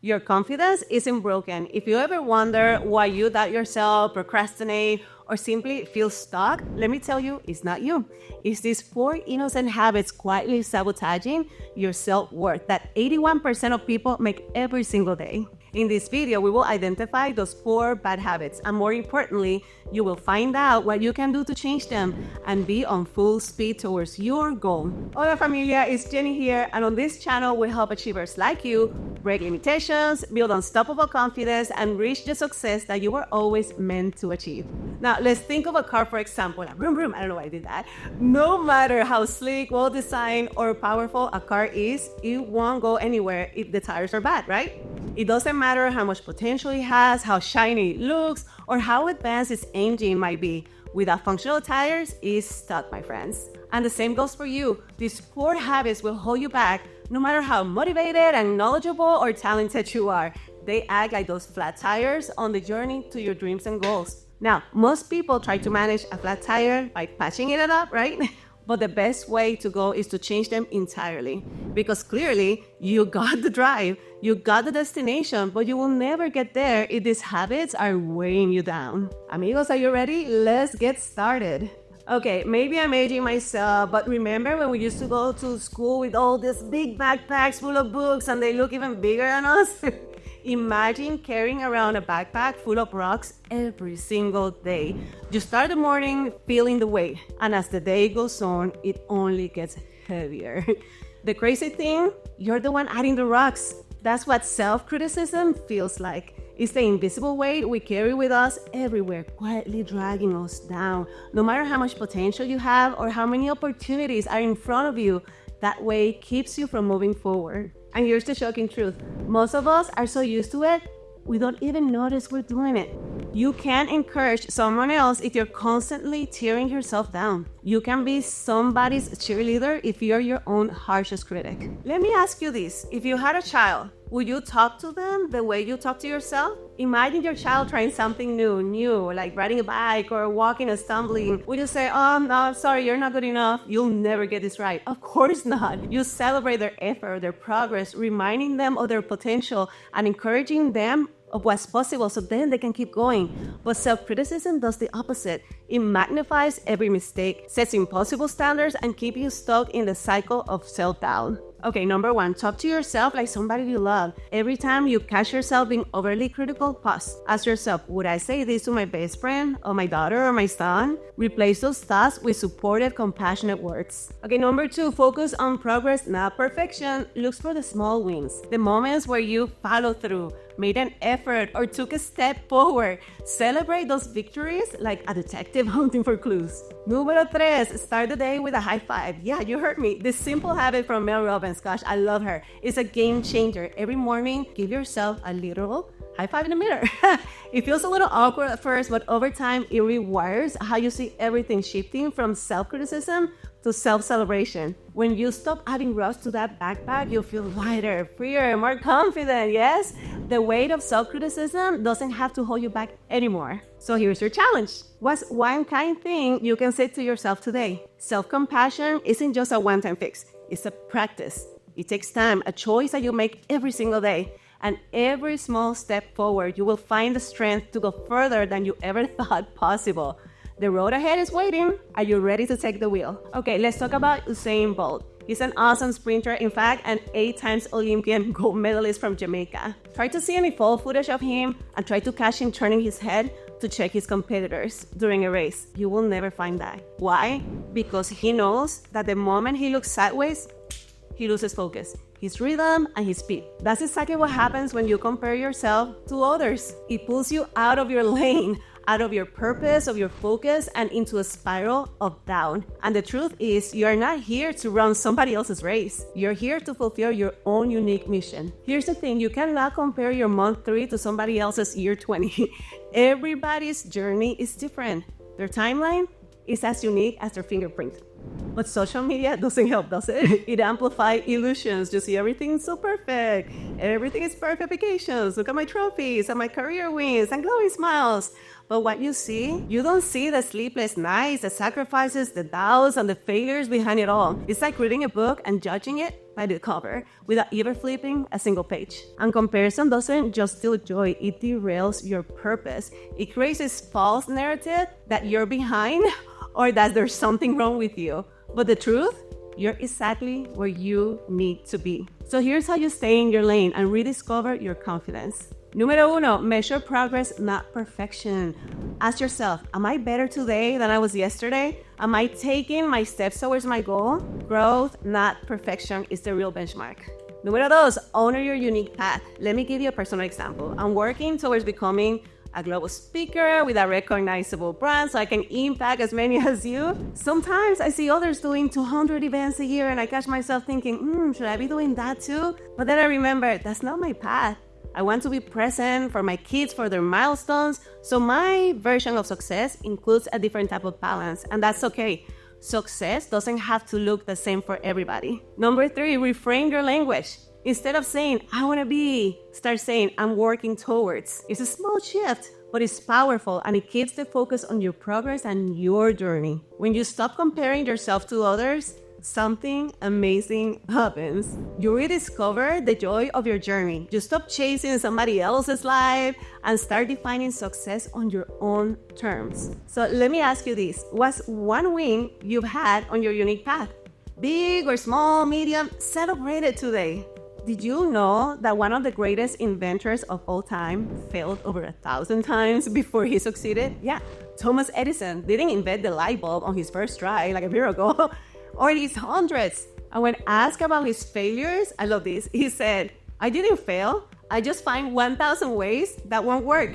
Your confidence isn't broken. If you ever wonder why you doubt yourself, procrastinate, or simply feel stuck, let me tell you, it's not you. It's these 4 innocent habits quietly sabotaging your self-worth that 81% of people make every single day. In this video, we will identify those 4 bad habits, and more importantly, you will find out what you can do to change them and be on full speed towards your goal. Hola familia, it's Jenny here, and on this channel, we help achievers like you break limitations, build unstoppable confidence, and reach the success that you were always meant to achieve. Now, let's think of a car, for example. Vroom, vroom. I don't know why I did that. No matter how sleek, well-designed, or powerful a car is, it won't go anywhere if the tires are bad, right? It doesn't matter how much potential it has, how shiny it looks, or how advanced its engine might be. Without functional tires, it's stuck, my friends. And the same goes for you. These 4 habits will hold you back, no matter how motivated and knowledgeable or talented you are. They act like those flat tires on the journey to your dreams and goals. Now, most people try to manage a flat tire by patching it up, right? But the best way to go is to change them entirely. Because clearly, you got the drive, you got the destination, but you will never get there if these habits are weighing you down. Amigos, are you ready? Let's get started. Okay, maybe I'm aging myself, but remember when we used to go to school with all these big backpacks full of books and they look even bigger than us? Imagine carrying around a backpack full of rocks every single day. You start the morning feeling the weight, and as the day goes on, it only gets heavier. The crazy thing, you're the one adding the rocks. That's what self-criticism feels like. It's the invisible weight we carry with us everywhere, quietly dragging us down. No matter how much potential you have or how many opportunities are in front of you, that weight keeps you from moving forward. And here's the shocking truth. Most of us are so used to it, we don't even notice we're doing it. You can't encourage someone else if you're constantly tearing yourself down. You can be somebody's cheerleader if you're your own harshest critic. Let me ask you this. If you had a child, would you talk to them the way you talk to yourself? Imagine your child trying something new, like riding a bike or walking and stumbling. Would you say, oh, no, sorry, you're not good enough. You'll never get this right. Of course not. You celebrate their effort, their progress, reminding them of their potential and encouraging them of what's possible so then they can keep going. But self-criticism does the opposite. It magnifies every mistake, sets impossible standards, and keeps you stuck in the cycle of self-doubt. Okay, number 1, talk to yourself like somebody you love. Every time you catch yourself being overly critical, pause. Ask yourself, would I say this to my best friend or my daughter or my son? Replace those thoughts with supportive, compassionate words. Okay, number 2, focus on progress, not perfection. Look for the small wins, the moments where you follow through, made an effort, or took a step forward. Celebrate those victories like a detective hunting for clues. Número 3, start the day with a high five. Yeah, you heard me. This simple habit from Mel Robbins, gosh, I love her. It's a game changer. Every morning, give yourself a literal high five in the mirror. It feels a little awkward at first, but over time, it rewires how you see everything, shifting from self-criticism to self-celebration. When you stop adding rocks to that backpack, you'll feel lighter, freer, more confident, yes? The weight of self-criticism doesn't have to hold you back anymore. So here's your challenge. What's one kind thing you can say to yourself today? Self-compassion isn't just a one-time fix. It's a practice. It takes time, a choice that you make every single day. And every small step forward, you will find the strength to go further than you ever thought possible. The road ahead is waiting. Are you ready to take the wheel? Okay, let's talk about Usain Bolt. He's an awesome sprinter, in fact, an 8-time Olympian gold medalist from Jamaica. Try to see any full footage of him and try to catch him turning his head to check his competitors during a race. You will never find that. Why? Because he knows that the moment he looks sideways, he loses focus, his rhythm, and his speed. That's exactly what happens when you compare yourself to others. It pulls you out of your lane, out of your purpose, of your focus, and into a spiral of doubt. And the truth is, you're not here to run somebody else's race. You're here to fulfill your own unique mission. Here's the thing, you cannot compare your month 3 to somebody else's year 20. Everybody's journey is different. Their timeline is as unique as their fingerprint. But social media doesn't help, does it? It amplifies illusions. You see everything so perfect. Everything is perfect vacations. Look at my trophies and my career wins and glowing smiles. But what you see, you don't see the sleepless nights, the sacrifices, the doubts, and the failures behind it all. It's like reading a book and judging it by the cover without even flipping a single page. And comparison doesn't just steal joy, it derails your purpose. It creates this false narrative that you're behind or that there's something wrong with you. But the truth, you're exactly where you need to be. So here's how you stay in your lane and rediscover your confidence. Número uno, measure progress, not perfection. Ask yourself, am I better today than I was yesterday? Am I taking my steps towards my goal? Growth, not perfection, is the real benchmark. Número dos, honor your unique path. Let me give you a personal example. I'm working towards becoming a global speaker with a recognizable brand so I can impact as many as you. Sometimes I see others doing 200 events a year and I catch myself thinking, should I be doing that too? But then I remember, that's not my path. I want to be present for my kids, for their milestones. So my version of success includes a different type of balance, and that's okay. Success doesn't have to look the same for everybody. Number three, reframe your language. Instead of saying, I want to be, start saying, I'm working towards. It's a small shift, but it's powerful and it keeps the focus on your progress and your journey. When you stop comparing yourself to others, something amazing happens. You rediscover the joy of your journey. You stop chasing somebody else's life and start defining success on your own terms. So let me ask you this. What's one win you've had on your unique path? Big or small, medium, celebrate it today. Did you know that one of the greatest inventors of all time failed over 1,000 times before he succeeded? Yeah, Thomas Edison didn't invent the light bulb on his first try like a year ago. Or his hundreds. And when asked about his failures, I love this. He said, I didn't fail. I just find 1,000 ways that won't work.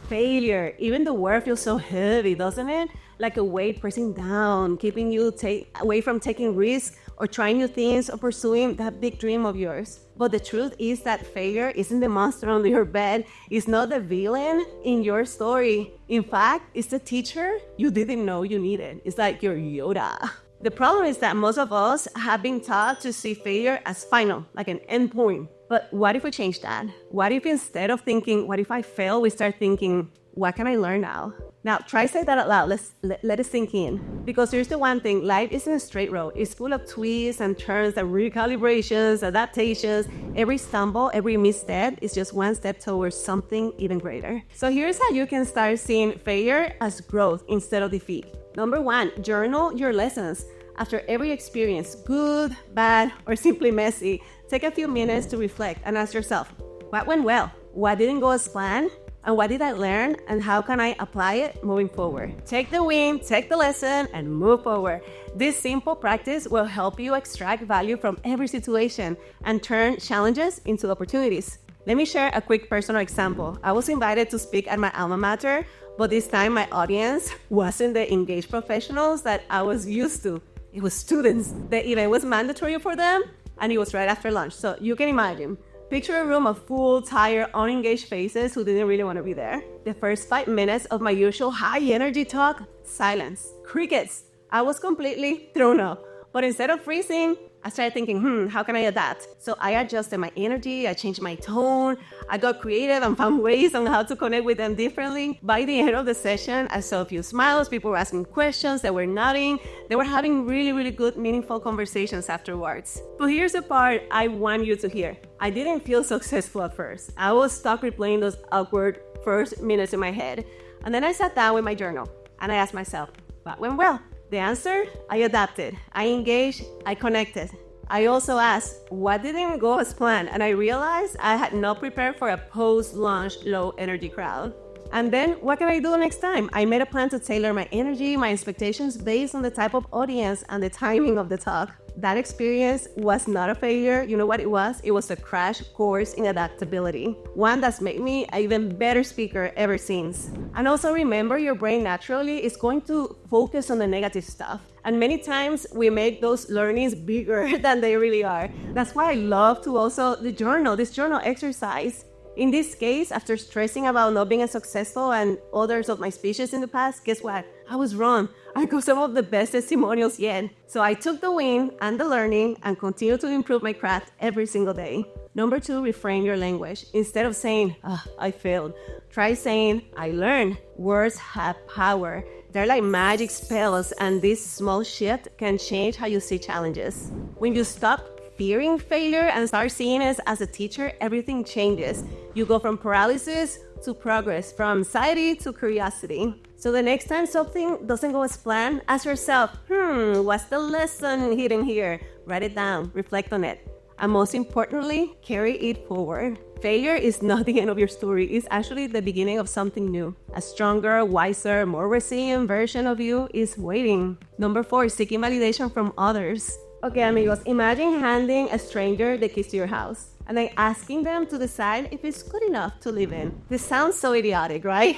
Failure. Even the word feels so heavy, doesn't it? Like a weight pressing down, keeping you away from taking risks or trying new things or pursuing that big dream of yours. But the truth is that failure isn't the monster under your bed. It's not the villain in your story. In fact, it's the teacher you didn't know you needed. It's like your Yoda. The problem is that most of us have been taught to see failure as final, like an end point. But what if we change that? What if instead of thinking, what if I fail, we start thinking, what can I learn now? Now, try say that out loud. Let it sink in. Because here's the one thing, life isn't a straight road. It's full of twists and turns and recalibrations, adaptations. Every stumble, every misstep is just one step towards something even greater. So here's how you can start seeing failure as growth instead of defeat. Number one, journal your lessons. After every experience, good, bad, or simply messy, take a few minutes to reflect and ask yourself, what went well? What didn't go as planned? And what did I learn? And how can I apply it moving forward? Take the win, take the lesson, and move forward. This simple practice will help you extract value from every situation and turn challenges into opportunities. Let me share a quick personal example. I was invited to speak at my alma mater, but this time my audience wasn't the engaged professionals that I was used to. It was students. The event was mandatory for them, and it was right after lunch. So you can imagine. Picture a room of full, tired, unengaged faces who didn't really want to be there. The first 5 minutes of my usual high-energy talk, silence, crickets. I was completely thrown off. But instead of freezing, I started thinking, how can I adapt? So I adjusted my energy, I changed my tone, I got creative and found ways on how to connect with them differently. By the end of the session, I saw a few smiles, people were asking questions, they were nodding, they were having really, really good, meaningful conversations afterwards. But here's the part I want you to hear. I didn't feel successful at first. I was stuck replaying those awkward first minutes in my head. And then I sat down with my journal and I asked myself, what went well? The answer, I adapted, I engaged, I connected. I also asked, what didn't go as planned? And I realized I had not prepared for a post-launch low-energy crowd. And then, what can I do next time? I made a plan to tailor my energy, my expectations based on the type of audience and the timing of the talk. That experience was not a failure. You know what it was? It was a crash course in adaptability. One that's made me an even better speaker ever since. And also remember, your brain naturally is going to focus on the negative stuff. And many times we make those learnings bigger than they really are. That's why I love to also this journal exercise. In this case, after stressing about not being as successful and others of my speeches in the past, guess what? I was wrong. I got some of the best testimonials yet. So I took the win and the learning and continue to improve my craft every single day. Number two, reframe your language. Instead of saying, I failed, try saying, I learned. Words have power. They're like magic spells, and this small shift can change how you see challenges. When you stop fearing failure and start seeing it as a teacher, everything changes. You go from paralysis to progress, from anxiety to curiosity. So the next time something doesn't go as planned, ask yourself, what's the lesson hidden here? Write it down, reflect on it. And most importantly, carry it forward. Failure is not the end of your story. It's actually the beginning of something new. A stronger, wiser, more resilient version of you is waiting. Number 4, seeking validation from others. Okay, amigos, imagine handing a stranger the keys to your house and then asking them to decide if it's good enough to live in. This sounds so idiotic, right?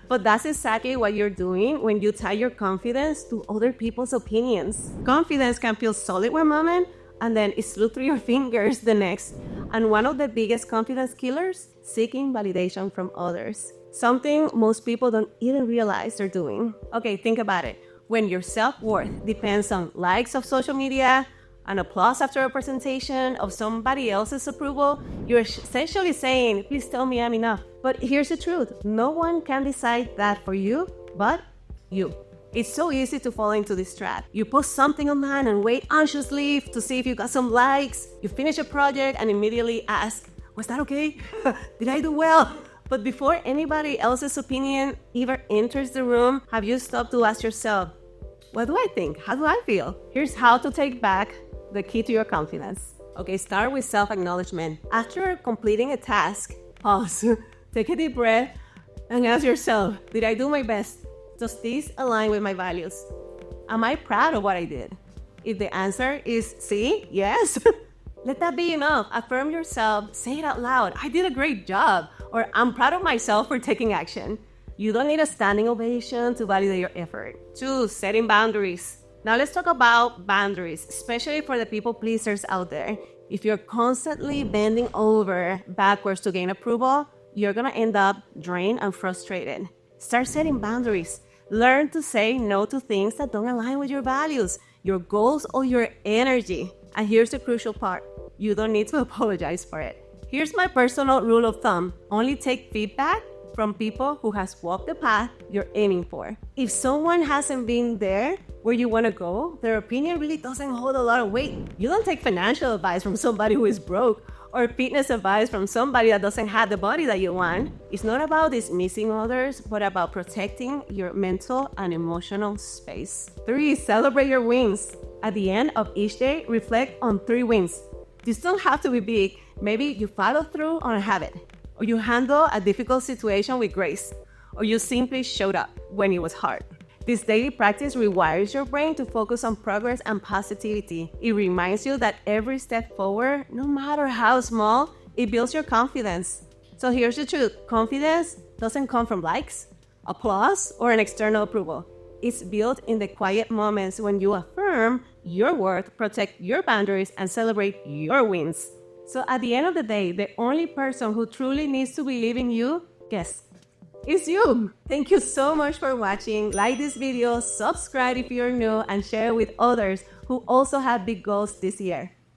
But that's exactly what you're doing when you tie your confidence to other people's opinions. Confidence can feel solid one moment and then it slips through your fingers the next. And one of the biggest confidence killers, seeking validation from others. Something most people don't even realize they're doing. Okay, think about it. When your self-worth depends on likes of social media, an applause after a presentation, of somebody else's approval, you're essentially saying, please tell me I'm enough. But here's the truth. No one can decide that for you, but you. It's so easy to fall into this trap. You post something online and wait anxiously to see if you got some likes. You finish a project and immediately ask, was that okay? Did I do well? But before anybody else's opinion even enters the room, have you stopped to ask yourself, what do I think? How do I feel? Here's how to take back the key to your confidence. Okay, start with self-acknowledgement. After completing a task, pause, take a deep breath, and ask yourself, did I do my best? Does this align with my values? Am I proud of what I did? If the answer is see, yes, let that be enough. Affirm yourself, say it out loud. I did a great job, or I'm proud of myself for taking action. You don't need a standing ovation to validate your effort. 2, setting boundaries. Now let's talk about boundaries, especially for the people pleasers out there. If you're constantly bending over backwards to gain approval, you're gonna end up drained and frustrated. Start setting boundaries. Learn to say no to things that don't align with your values, your goals, or your energy. And here's the crucial part. You don't need to apologize for it. Here's my personal rule of thumb. Only take feedback from people who has walked the path you're aiming for. If someone hasn't been there where you want to go, their opinion really doesn't hold a lot of weight. You don't take financial advice from somebody who is broke or fitness advice from somebody that doesn't have the body that you want. It's not about dismissing others, but about protecting your mental and emotional space. 3, celebrate your wins. At the end of each day, reflect on 3 wins. These don't have to be big. Maybe you follow through on a habit, or you handle a difficult situation with grace, or you simply showed up when it was hard. This daily practice rewires your brain to focus on progress and positivity. It reminds you that every step forward, no matter how small, it builds your confidence. So here's the truth. Confidence doesn't come from likes, applause, or an external approval. It's built in the quiet moments when you affirm your worth, protect your boundaries, and celebrate your wins. So at the end of the day, the only person who truly needs to believe in you, guess, is you. Thank you so much for watching. Like this video, subscribe if you're new, and share with others who also have big goals this year.